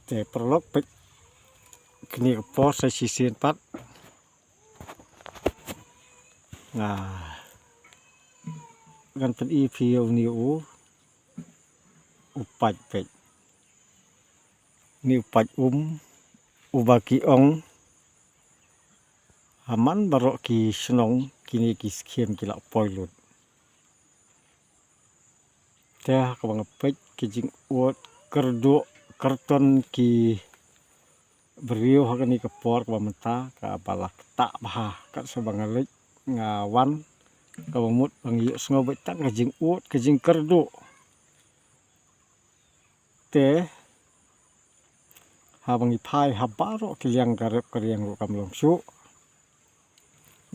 แต่ประลบไปkini kepor saya sisihin pat gan pen ipiu ni upat pet ni upat ubaki ong haman barok ki senong kini ki skiem ki lak poilut teh kabang pet ki jing uot kerduk karton ki beriu hakani kepor ka menta ka balak tak bah kat sebangalik ngawan ka mut bangi sngobe tak ngajing ut kajing kerdu te habangi pai habaro kiliang garep kariang ru kamlong su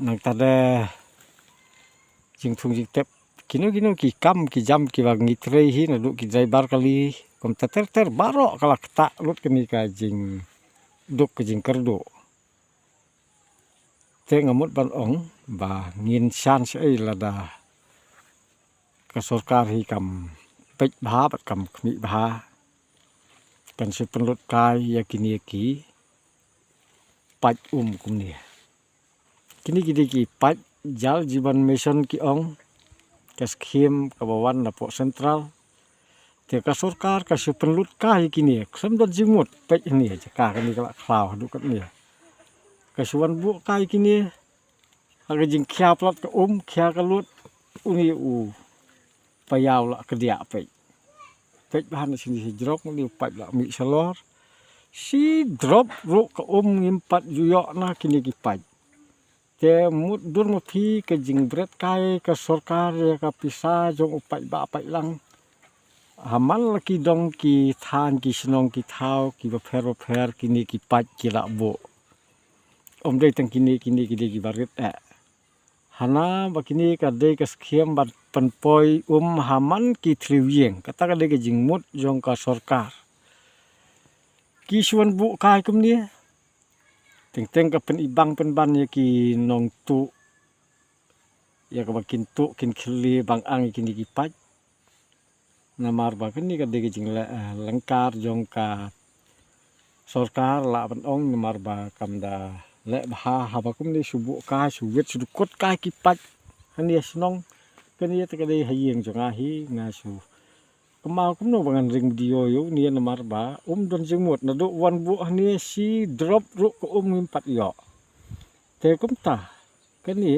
nang tade jing thung jing tep kino ki kam ki jam ki bangi trei hi na du ki driver kali kom ter baro kala tak lut kini ka jing duk ke jing kerdu te ngamut ban ong ba ngin san sei lada ka sarkar hi kam pech bha bat kam khmi bha kan se penlut kai ya kini ki pach kum ni kini ki pach jal jiban mission ki ong ka skim ka bawan na po sentral te ka sarkar ka se penlut kai kini sem dot jimut pech ni ka kani kala klau du kat ni ka suan bu kai kini aga jing khya plat ka khya ka lut uni payaw la ka dia pech bahan sini drop ni pach la mi salor si drop ru ka ngimpat juyok na kini ki pach te mut dur ma phi ka jing bret kai ka sarkar ya ka pisa jong upach ba pach lang hamal ki dong ki than ki snong ki thau ki ba pher kini ki pach ki la bo dei tang kini ki barit hana bakini ka dei ka skiem bat penpoi haman ki triwieng kata ka dei ka jingmut jong ka sarkar ki suan bu kai kum ni teng ka pen ibang pen ban ya ki nong tu ya ka bakin tu kin khli bang ang kini ki pach namar ba kini ka dei ka jing lengkar jong ka sarkar la ban ong namar ba kamda le bha habakum ni subu ka suwet sudukot ka ki pach hani snong kani ta kadai hayeng jonga hi nga su kemau kum no bangan ring video yo ni namar ba don jengmut na do wan bu hani si drop ru ko ngimpat yo te kum ta kani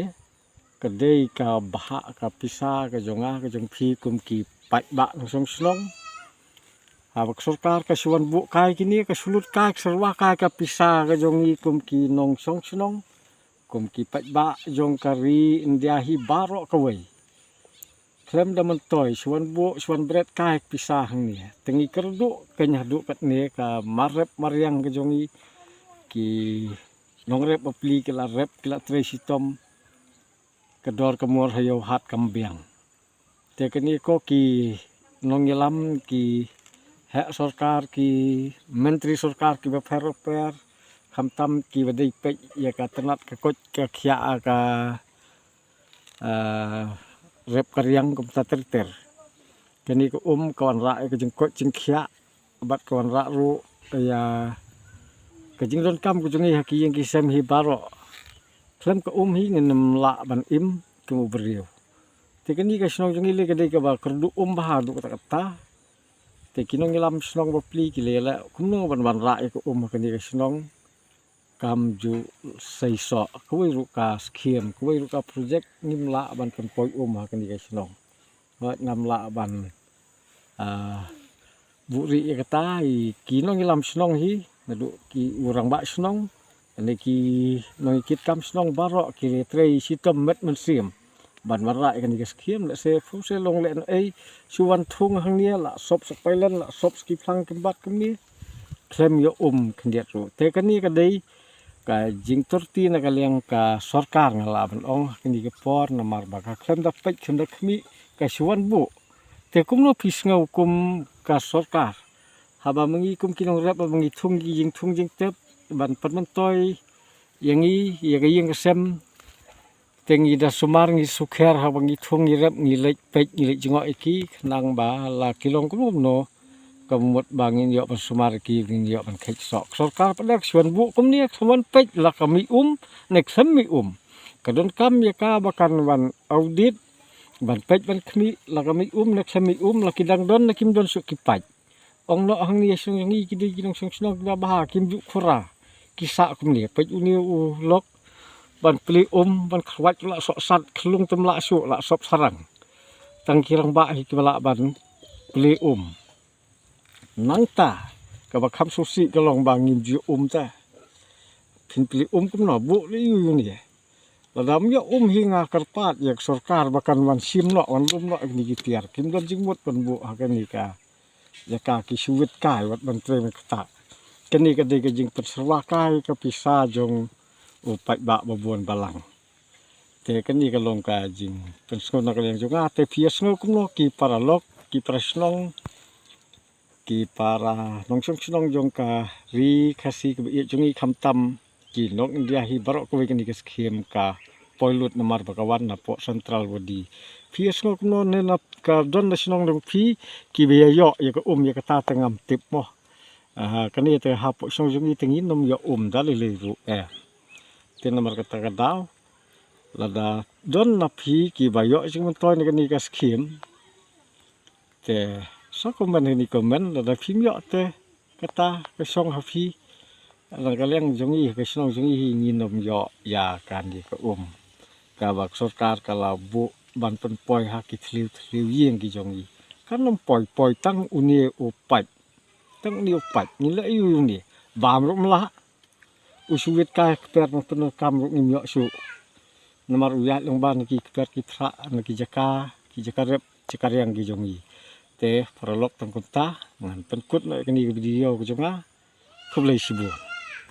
kadai ka bha ka pisa ka jonga ka jong phi kum ki pach ba song snong habak sarkar ka suan bu kai kini ka sulut kai sarwa kai ka pisa ka jongi kum ki nong song snong kum ki pach ba jong kari india hi baro ka wei klem da mentoy suan bu suan bret kai pisa hang ni tengi kerdu kenya du kat ni ka marep mariang ka jongi ki nong rep apli ke la rep ke la tresitom ka dor ka mor hayo hat kambiang te kini ko ki nong yelam ki hak sarkar ki menteri sarkar ki per khamtam ki badai pech ya ka tenat ka koch ka khya ka rep karyang kum ta ter kani ko kawan ra ka jing koch jing khya bat kawan ra ru ya ka jing don kam ku jing haki yang ki sem hi baro klem ka hi ngem la ban im ku beriu te kani ka snong jing le ka dei ka ba kerdu bah du kata te kinong ilam snong bapli ki lela kumno ban ra ko kani ka snong kam ju sei so kuwi ru ka skiem kuwi ru ka project nim la ban kan poi kani ka snong wat ngam la ban buri kata kinong ilam snong hi nadu ki urang ba snong ani ki nong kit kam snong baro ki trei sitom met men sim ban mara kan ka skiem la se fu se long le ai suwan thung hang nia la sop spailen la sop ski phlang kembat kum ni klem yo kan dia ru te kan ni ka dei ka jing torti na kaliang ka sarkar ngala ban ong kini ke por na mar ba ka klem da pech khum da khmi ka suwan bu te kum no pis ngau kum ka sarkar haba mangi kum kinong rep mangi thung jing tep ban pan toy yangi ya ga yeng sem tengi da sumar ngi sukher ha bangi thung ngi rep ngi lek pech ngi lek jingo iki nang ba la kilong kum no mut bangin yo sumar ki vin yo ban khech sok sarkar padak suan bu kum ni suan pech la kami nek sami kadon kam ya ka bakan wan audit ban pech ban kami la kami nek sami la kidang don na kim don su ki pach ong no hang ni sung ngi ki di nong sung snok da bah kim ju khura kisa kum ni pech uni u lok ban pli ban khwat la sok sat khlung tem la su la sop sarang tang kirang ba hi ki bala ban pli nang ta ka ba kham susi ka long ba ngim ji ta phin pli kum no bu li yu ni la dam yo hi nga karpat yak sarkar bakan wan sim no wan lum no ni ki tiar kim don jing mut ban bu ha ka ni ka ya ka ki suwit kai wat ban tre ta kani ka de ka jing perserwa kai ka pisa jong upat ba babon balang te kani ka long ka jing pen skon na ka yang jong te fias no kum no ki para lok ki presnong ki para nongsong snong jong ka ri khasi ka bi jongi kham tam ki nok india hi barok ko ni ka skim ka poilut namar bakawan na po central body fias ngok no ne na ka don na snong dong phi ki be yo ya ka ya ka ta tangam tip mo kani te ha po snong jongi tingi nom yo da le ru te namar ka ta ka daw la da don na phi ki ba yo jing toy ni ka skim te so komen ni komen la phim yo te kata ke song ha phi la ka leng jongi ke song jongi ni nom yo ya kan di ka ka bak sarkar ka la bu ban pen poi ha ki thliu yeng ki jongi kan nom poi tang uni upat tang ni upat ni la yu ni bam rum la usuwit ka per no pen kam ru ni yo su namar uya long ban ki per ki thra ki jaka rep yang ki jongi te paralok tang kunta ngan penkut na kini video ko jonga kublai sibu